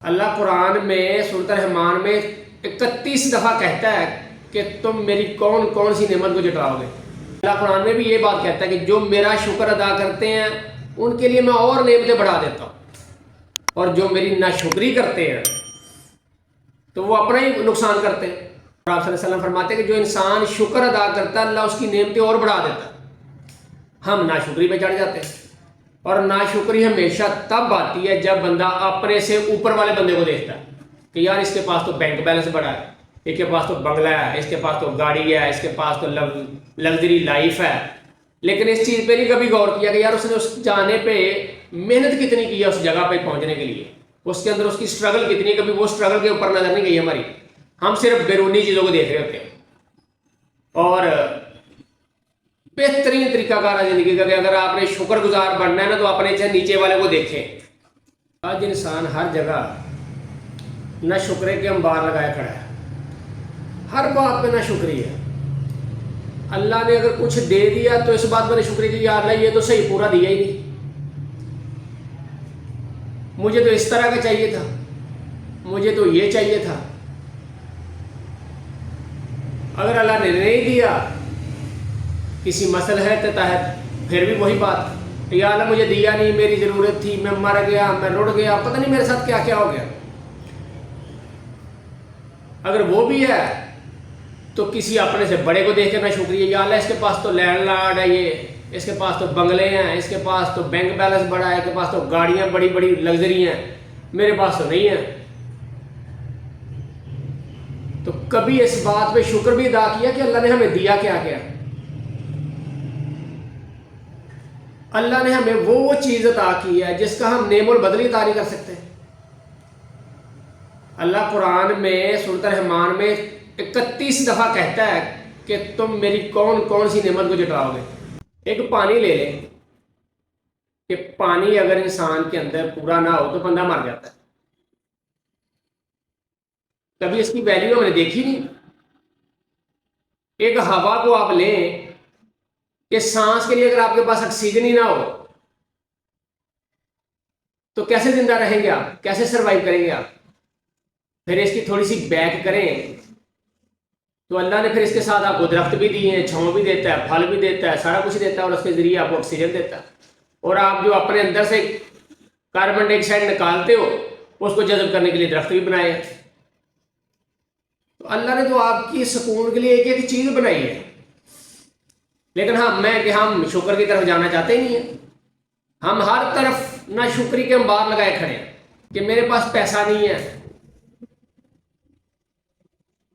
اللہ قرآن میں سورۃ الرحمن میں 31 دفعہ کہتا ہے کہ تم میری کون کون سی نعمت کو جٹلاؤ گے۔ اللہ قرآن میں بھی یہ بات کہتا ہے کہ جو میرا شکر ادا کرتے ہیں ان کے لیے میں اور نعمتیں بڑھا دیتا ہوں، اور جو میری ناشکری کرتے ہیں تو وہ اپنا ہی نقصان کرتے ہیں۔ اور آپ صلی اللہ علیہ وسلم فرماتے ہیں کہ جو انسان شکر ادا کرتا ہے اللہ اس کی نعمتیں اور بڑھا دیتا ہے۔ ہم ناشکری پہ چڑھ جاتے ہیں، اور ناشکری ہمیشہ تب آتی ہے جب بندہ اپنے سے اوپر والے بندے کو دیکھتا ہے کہ یار اس کے پاس تو بینک بیلنس بڑا ہے، اس کے پاس تو بنگلہ ہے، اس کے پاس تو گاڑی ہے، اس کے پاس تو لگژری لائف ہے، لیکن اس چیز پہ نہیں کبھی غور کیا کہ یار اس نے اس جانے پہ محنت کتنی کی ہے اس جگہ پہ پہنچنے کے لیے، اس کے اندر اس کی سٹرگل کتنی، کبھی وہ سٹرگل کے اوپر نظر نہیں گئی ہماری۔ ہم صرف بیرونی چیزوں کو دیکھ رہے ہوتے ہیں، اور بہترین طریقہ کار ہے زندگی کا کہ اگر آپ نے شکر گزار بننا ہے نا تو اپنے سے نیچے والے کو دیکھیں۔ آج انسان ہر جگہ نہ شکرے کے انبار لگائے کھڑا ہے، ہر بات پہ نہ شکری ہے۔ اللہ نے اگر کچھ دے دیا تو اس بات پر شکریہ کی یار اللہ یہ تو صحیح پورا دیا ہی نہیں، مجھے تو اس طرح کا چاہیے تھا، مجھے تو یہ چاہیے تھا۔ اگر اللہ نے نہیں دیا کسی مسئلے کے تحت پھر بھی وہی بات، یا اللہ مجھے دیا نہیں، میری ضرورت تھی، میں مر گیا، میں رڑ گیا، پتہ نہیں میرے ساتھ کیا کیا ہو گیا۔ اگر وہ بھی ہے تو کسی اپنے سے بڑے کو دیکھ کے نہ شکریہ، یا اللہ اس کے پاس تو لینڈ لارڈ ہے، یہ اس کے پاس تو بنگلے ہیں، اس کے پاس تو بینک بیلنس بڑا ہے، اس کے پاس تو گاڑیاں بڑی بڑی لگژری ہیں، میرے پاس تو نہیں ہے۔ تو کبھی اس بات پہ شکر بھی ادا کیا کہ اللہ نے ہمیں دیا کیا کیا؟ اللہ نے ہمیں وہ چیز عطا کی ہے جس کا ہم نعم البدلی عطا نہیں کر سکتے۔ اللہ قرآن میں سورۃ الرحمن میں 31 دفعہ کہتا ہے کہ تم میری کون کون سی نعمت کو جٹلاؤ گے۔ ایک پانی لے لیں کہ پانی اگر انسان کے اندر پورا نہ ہو تو بندہ مر جاتا ہے، کبھی اس کی ویلیو ہم نے دیکھی نہیں۔ ایک ہوا کو آپ لیں کہ سانس کے لیے اگر آپ کے پاس آکسیجن ہی نہ ہو تو کیسے زندہ رہیں گے آپ، کیسے سروائیو کریں گے آپ؟ پھر اس کی تھوڑی سی بیک کریں تو اللہ نے پھر اس کے ساتھ آپ کو درخت بھی دیے ہیں، چھاؤں بھی دیتا ہے، پھل بھی دیتا ہے، سارا کچھ دیتا ہے، اور اس کے ذریعے آپ کو آکسیجن دیتا ہے، اور آپ جو اپنے اندر سے کاربن ڈائی آکسائڈ نکالتے ہو اس کو جذب کرنے کے لیے درخت بھی بنائے ہیں۔ تو اللہ نے تو آپ کی سکون کے لیے ایک ایک چیز بنائی ہے، لیکن ہم شکر کی طرف جانا چاہتے ہی نہیں ہیں۔ ہم ہر طرف نہ شکری کے انبار لگائے کھڑے ہیں کہ میرے پاس پیسہ نہیں ہے،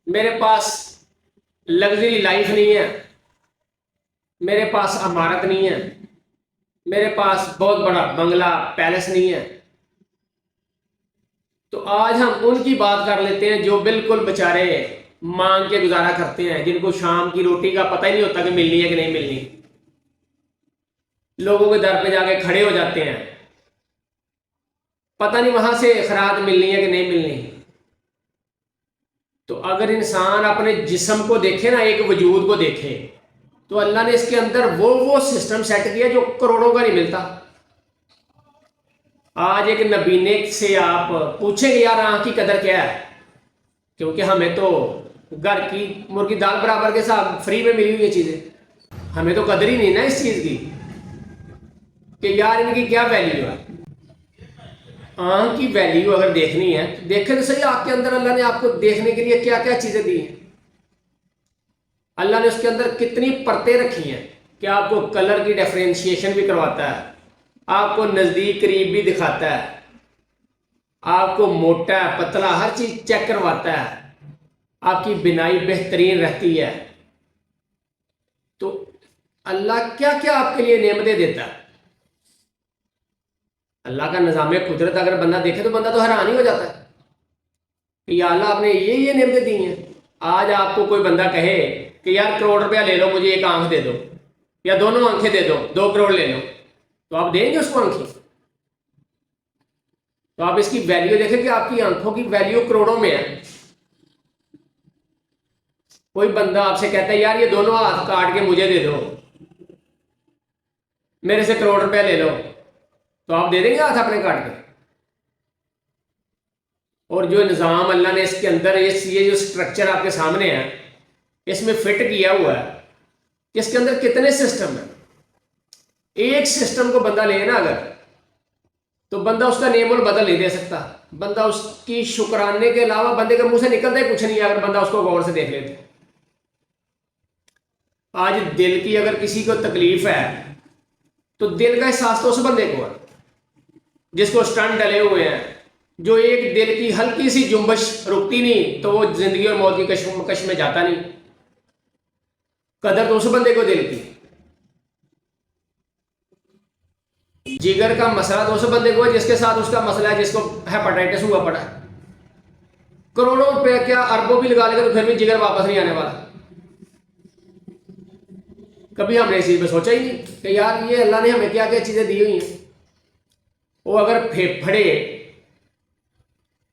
میرے پاس لگژری لائف نہیں ہے، میرے پاس عمارت نہیں ہے، میرے پاس بہت بڑا بنگلہ پیلس نہیں ہے۔ تو آج ہم ان کی بات کر لیتے ہیں جو بالکل بیچارے مانگ کے گزارا کرتے ہیں، جن کو شام کی روٹی کا پتہ ہی نہیں ہوتا کہ ملنی ہے کہ نہیں ملنی، لوگوں کے در پہ جا کے کھڑے ہو جاتے ہیں، پتہ نہیں وہاں سے خیرات ملنی ہے کہ نہیں ملنی۔ تو اگر انسان اپنے جسم کو دیکھے نا، ایک وجود کو دیکھے، تو اللہ نے اس کے اندر وہ سسٹم سیٹ کیا جو کروڑوں کا نہیں ملتا۔ آج ایک نبینے سے آپ پوچھیں گے یار آنکھ کی قدر کیا ہے، کیونکہ ہمیں تو گھر کی مرغی دال برابر کے ساتھ فری میں ملی ہوئی یہ چیزیں، ہمیں تو قدر ہی نہیں نا اس چیز کی کہ یار ان کی کیا ویلیو ہے۔ آنکھ کی ویلیو اگر دیکھنی ہے تو دیکھیں تو صحیح آپ کے اندر اللہ نے آپ کو دیکھنے کے لیے کیا کیا چیزیں دی ہیں۔ اللہ نے اس کے اندر کتنی پرتیں رکھی ہیں کہ آپ کو کلر کی ڈیفرینشیشن بھی کرواتا ہے، آپ کو نزدیک قریب بھی دکھاتا ہے، آپ کو موٹا پتلا ہر چیز چیک کرواتا ہے، آپ کی بینائی بہترین رہتی ہے۔ تو اللہ کیا کیا آپ کے لیے نعمتیں دیتا ہے۔ اللہ کا نظام قدرت اگر بندہ دیکھے تو بندہ تو حیران ہی ہو جاتا ہے کہ یا اللہ آپ نے یہ نعمتیں دی ہیں۔ آج آپ کو کوئی بندہ کہے کہ یار کروڑ روپیہ لے لو، مجھے ایک آنکھ دے دو یا دونوں آنکھیں دے دو، 2 کروڑ لے لو، تو آپ دیں گے اس کو آنکھیں؟ تو آپ اس کی ویلیو دیکھیں کہ آپ کی آنکھوں کی ویلیو کروڑوں میں ہے۔ کوئی بندہ آپ سے کہتا ہے یار یہ دونوں ہاتھ کاٹ کے مجھے دے دو، میرے سے کروڑ روپیہ لے لو، تو آپ دے دیں گے ہاتھ اپنے کاٹ کے؟ اور جو نظام اللہ نے اس کے اندر یہ جو سٹرکچر آپ کے سامنے ہے اس میں فٹ کیا ہوا ہے، اس کے اندر کتنے سسٹم ہیں. ایک سسٹم کو بندہ لے نا اگر، تو بندہ اس کا نیم بدل نہیں دے سکتا. بندہ اس کی شکرانے کے علاوہ بندے کے منہ سے نکلتا ہی کچھ نہیں ہے اگر بندہ اس کو غور سے دیکھ لیتے. آج دل کی اگر کسی کو تکلیف ہے تو دل کا احساس تو اس بندے کو ہے جس کو سٹنٹ ڈلے ہوئے ہیں، جو ایک دل کی ہلکی سی جنبش رکتی نہیں تو وہ زندگی اور موت کی کش میں جاتا نہیں. قدر تو اس بندے کو دل کی. جگر کا مسئلہ تو اس بندے کو ہے جس کے ساتھ اس کا مسئلہ ہے، جس کو ہیپاٹائٹس ہوا پڑا ہے. کروڑوں روپے کیا اربوں بھی لگا لے گا تو پھر بھی جگر واپس نہیں آنے والا. کبھی ہم نے اس چیز پہ سوچا ہی نہیں کہ یار یہ اللہ نے ہمیں کیا کیا چیزیں دی ہوئی ہیں. وہ اگر پھیپھڑے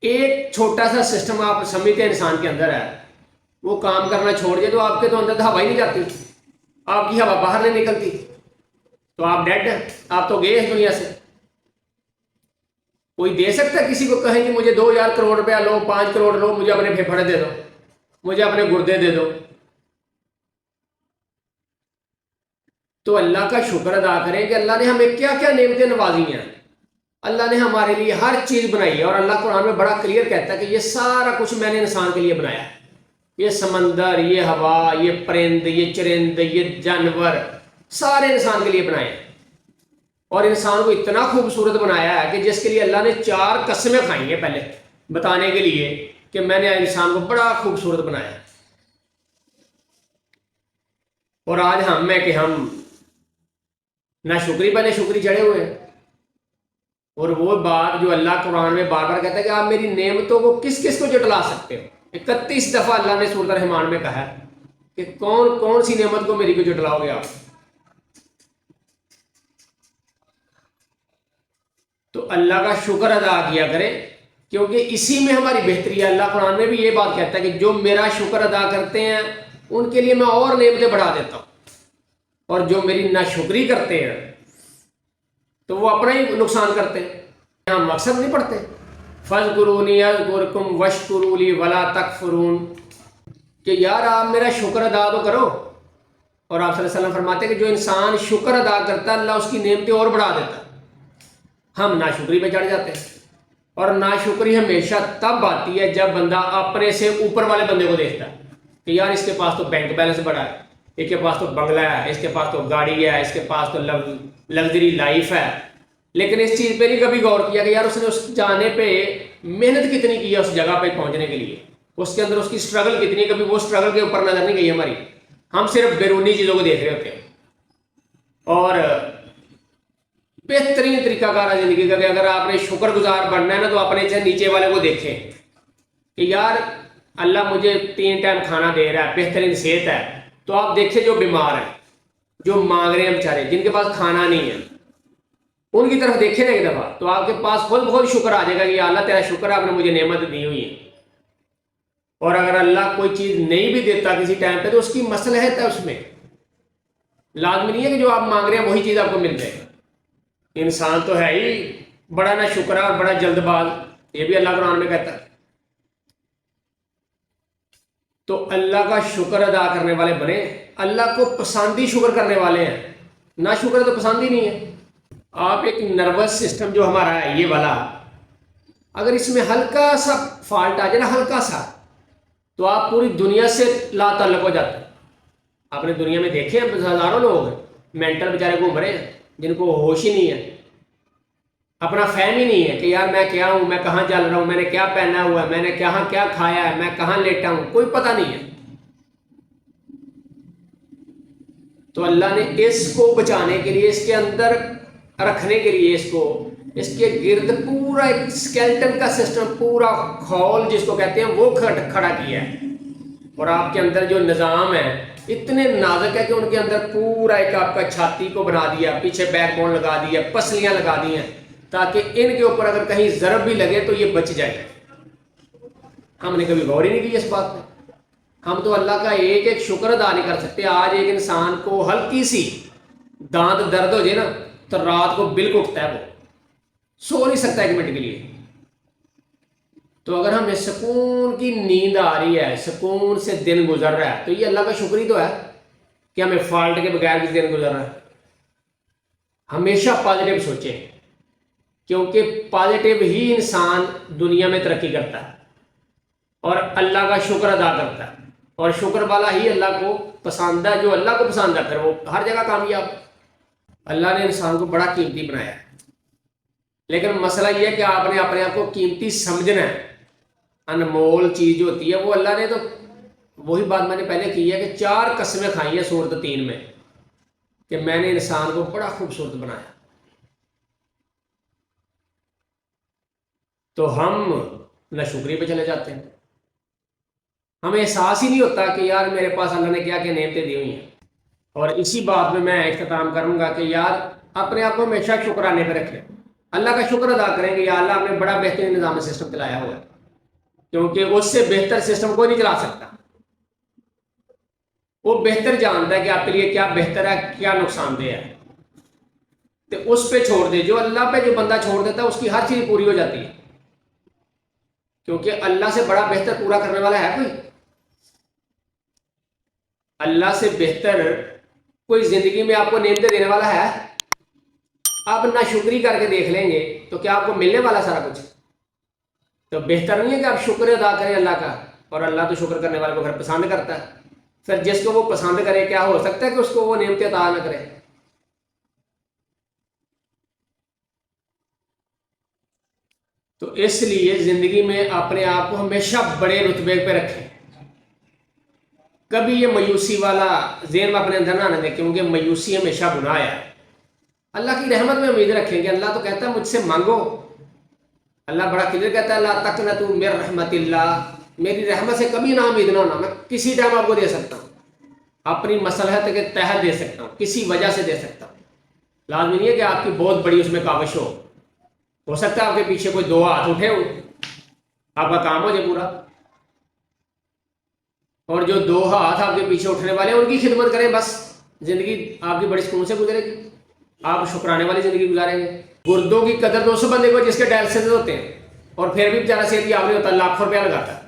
ایک چھوٹا سا سسٹم آپ سمجھتے ہیں انسان کے اندر ہے، وہ کام کرنا چھوڑ دے تو آپ کے تو اندر ہوا ہی نہیں جاتی، آپ کی ہوا باہر نہیں نکلتی، تو آپ ڈیڈ ہیں، آپ تو گئے اس دنیا سے. کوئی دے سکتا ہے کسی کو کہیں کہ مجھے 2000 کروڑ روپیہ لو، 5 کروڑ لو، مجھے اپنے پھیپھڑے دے دو، مجھے اپنے گردے دے دو. تو اللہ کا شکر ادا کریں کہ اللہ نے ہمیں کیا کیا نعمتیں نوازی ہیں. اللہ نے ہمارے لیے ہر چیز بنائی ہے، اور اللہ قرآن میں بڑا کلیئر کہتا ہے کہ یہ سارا کچھ میں نے انسان کے لیے بنایا ہے. یہ سمندر، یہ ہوا، یہ پرند، یہ چرند، یہ جانور، سارے انسان کے لیے بنائے ہیں. اور انسان کو اتنا خوبصورت بنایا ہے کہ جس کے لیے اللہ نے 4 قسمیں کھائی ہیں پہلے بتانے کے لیے کہ میں نے انسان کو بڑا خوبصورت بنایا ہے. اور آج ہم میں کہ ہم نہ شکری بنے شکری چڑھے ہوئے ہیں. اور وہ بات جو اللہ قرآن میں بار بار کہتا ہے کہ آپ میری نعمتوں کو کس کس کو جٹلا سکتے ہو. 31 دفعہ اللہ نے سورۃ الرحمن میں کہا ہے کہ کون کون سی نعمت کو میری کو جٹلاؤ گے آپ. تو اللہ کا شکر ادا کیا کریں کیونکہ اسی میں ہماری بہتری ہے. اللہ قرآن میں بھی یہ بات کہتا ہے کہ جو میرا شکر ادا کرتے ہیں ان کے لیے میں اور نعمتیں بڑھا دیتا ہوں، اور جو میری ناشکری کرتے ہیں تو وہ اپنا ہی نقصان کرتے ہیں. ہم مقصد نہیں پڑھتے فَاذْكُرُونِي أَذْكُرْكُمْ وَاشْكُرُوا لِي وَلَا تَكْفُرُونَ کہ یار آپ میرا شکر ادا تو کرو. اور آپ صلی اللہ علیہ وسلم فرماتے ہیں کہ جو انسان شکر ادا کرتا ہے اللہ اس کی نعمتیں اور بڑھا دیتا ہے. ہم ناشکری پہ چڑھ جاتے ہیں، اور ناشکری ہمیشہ تب آتی ہے جب بندہ اپنے سے اوپر والے بندے کو دیکھتا ہے کہ یار اس کے پاس تو بینک بیلنس بڑا ہے، اس کے پاس تو بنگلہ ہے، اس کے پاس تو گاڑی ہے، اس کے پاس تو لگژری لائف ہے. لیکن اس چیز پہ نہیں کبھی غور کیا کہ یار اس نے اس جانے پہ محنت کتنی کی ہے اس جگہ پہ پہنچنے کے لیے، اس کے اندر اس کی سٹرگل کتنی، کبھی وہ سٹرگل کے اوپر نظر نہیں گئی ہماری. ہم صرف بیرونی چیزوں کو دیکھ رہے ہوتے ہیں. اور بہترین طریقہ کار ہے زندگی کا کہ اگر آپ نے شکر گزار بننا ہے نا تو اپنے سے نیچے والے کو دیکھیں کہ یار اللہ مجھے 3 ٹائم کھانا دے رہا ہے، بہترین صحت ہے، تو آپ دیکھیں جو بیمار ہیں، جو مانگ رہے ہیں بیچارے، جن کے پاس کھانا نہیں ہے، ان کی طرف دیکھیں نا ایک دفعہ تو آپ کے پاس خود بہت شکر آ جائے گا کہ یا اللہ تیرا شکر ہے آپ نے مجھے نعمت دی ہوئی ہے. اور اگر اللہ کوئی چیز نہیں بھی دیتا کسی ٹائم پہ تو اس کی مصلحت ہے، اس میں لازمی نہیں ہے کہ جو آپ مانگ رہے ہیں وہی چیز آپ کو مل جائے. انسان تو ہے ہی بڑا نہ شکر اور بڑا جلد باز، یہ بھی اللہ قرآن میں کہتا ہے. تو اللہ کا شکر ادا کرنے والے بنے، اللہ کو پسندی شکر کرنے والے ہیں. نہ شکر تو پسند ہی نہیں ہے. آپ ایک نروس سسٹم جو ہمارا ہے یہ والا، اگر اس میں ہلکا سا فالٹ آ جائے نا، ہلکا سا، تو آپ پوری دنیا سے لا تعلق ہو جاتے ہیں. آپ نے دنیا میں دیکھے ہیں ہزاروں لوگ مینٹل بیچارے گھوم رہے ہیں جن کو ہوش ہی نہیں ہے، اپنا فہم ہی نہیں ہے کہ یار میں کیا ہوں، میں کہاں چل رہا ہوں، میں نے کیا پہنا ہوا ہے، میں نے کہاں کیا کھایا ہے، میں کہاں لیٹا ہوں، کوئی پتہ نہیں ہے. تو اللہ نے اس کو بچانے کے لیے، اس کے اندر رکھنے کے لیے، اس کے گرد پورا ایک اسکیلٹن کا سسٹم، پورا کھول جس کو کہتے ہیں وہ کھڑا کیا ہے. اور آپ کے اندر جو نظام ہے اتنے نازک ہے کہ ان کے اندر پورا ایک آپ کا چھاتی کو بنا دیا، پیچھے بیک بون لگا دیا، پسلیاں لگا دی ہیں تاکہ ان کے اوپر اگر کہیں ضرب بھی لگے تو یہ بچ جائے. ہم نے کبھی غور ہی نہیں کی اس بات پہ. ہم تو اللہ کا ایک ایک شکر ادا نہیں کر سکتے. آج ایک انسان کو ہلکی سی دانت درد ہو جائے نا تو رات کو بالکل اٹھتا ہے، وہ سو نہیں سکتا 1 منٹ کے لیے. تو اگر ہمیں سکون کی نیند آ رہی ہے، سکون سے دن گزر رہا ہے، تو یہ اللہ کا شکر ہی تو ہے کہ ہمیں فالٹ کے بغیر بھی دن گزر رہا ہے۔ ہمیشہ پازیٹیو سوچیں، کیونکہ پازیٹیو ہی انسان دنیا میں ترقی کرتا ہے اور اللہ کا شکر ادا کرتا ہے، اور شکر والا ہی اللہ کو پسند ہے۔ جو اللہ کو پسند ہے پھر وہ ہر جگہ کامیاب۔ اللہ نے انسان کو بڑا قیمتی بنایا ہے، لیکن مسئلہ یہ ہے کہ آپ نے اپنے آپ کو قیمتی سمجھنا ہے۔ انمول چیز جو ہوتی ہے وہ اللہ نے تو، وہی بات میں نے پہلے کی ہے کہ 4 قسمیں کھائی ہیں سورۃ 3 میں، کہ میں نے انسان کو بڑا خوبصورت بنایا۔ تو ہم ناشکری پہ چلے جاتے ہیں، ہمیں احساس ہی نہیں ہوتا کہ یار میرے پاس اللہ نے کیا کیا نعمتیں دی ہوئی ہیں۔ اور اسی بات میں میں اختتام کروں گا کہ یار اپنے آپ کو ہمیشہ شکرانے پہ رکھیں، اللہ کا شکر ادا کریں کہ یا اللہ آپ نے بڑا بہترین نظام سسٹم چلایا ہوا ہے، کیونکہ اس سے بہتر سسٹم کوئی نہیں چلا سکتا۔ وہ بہتر جانتا ہے کہ آپ کے لیے کیا بہتر ہے، کیا نقصان دہ ہے، تو اس پہ چھوڑ دے۔ جو اللہ پہ جو بندہ چھوڑ دیتا ہے اس کی ہر چیز پوری ہو جاتی ہے، کیونکہ اللہ سے بڑا بہتر پورا کرنے والا ہے کوئی؟ اللہ سے بہتر کوئی زندگی میں آپ کو نعمتیں دینے والا ہے؟ آپ ناشکری کر کے دیکھ لیں گے تو کیا آپ کو ملنے والا سارا کچھ؟ تو بہتر نہیں ہے کہ آپ شکر ادا کریں اللہ کا، اور اللہ تو شکر کرنے والے کو پھر پسند کرتا ہے۔ پھر جس کو وہ پسند کرے، کیا ہو سکتا ہے کہ اس کو وہ نعمتیں عطا نہ کرے؟ تو اس لیے زندگی میں اپنے آپ کو ہمیشہ بڑے رتبے پہ رکھیں، کبھی یہ مایوسی والا ذہن میں اپنے اندر نہ آنے دیں، کیونکہ مایوسی ہمیشہ گناہ ہے۔ اللہ کی رحمت میں امید رکھیں کہ اللہ تو کہتا ہے مجھ سے مانگو۔ اللہ بڑا کلیئر کہتا ہے لا تقنطوا من رحمت اللہ، میری رحمت سے کبھی نہ امید نہ ہونا، میں کسی ٹائم آپ کو دے سکتا ہوں، اپنی مصلحت کے تحت دے سکتا ہوں، کسی وجہ سے دے سکتا ہوں۔ لازمی نہیں ہے کہ آپ کی بہت بڑی اس میں کاوش ہو سکتا ہے آپ کے پیچھے کوئی 2 ہاتھ اٹھے ہوں، آپ کا کام ہو جائے پورا، اور جو 2 ہاتھ آپ کے پیچھے اٹھنے والے ہیں ان کی خدمت کریں، بس زندگی آپ کی بڑی سکون سے گزرے گی، آپ شکرانے والی زندگی گزاریں گے۔ گردوں کی قدر 200 بندے کو جس کے ڈائلسس ہوتے ہیں، اور پھر بھی بیچارہ صحت یاب نہیں ہوتا، لاکھوں روپیہ لگاتا ہے۔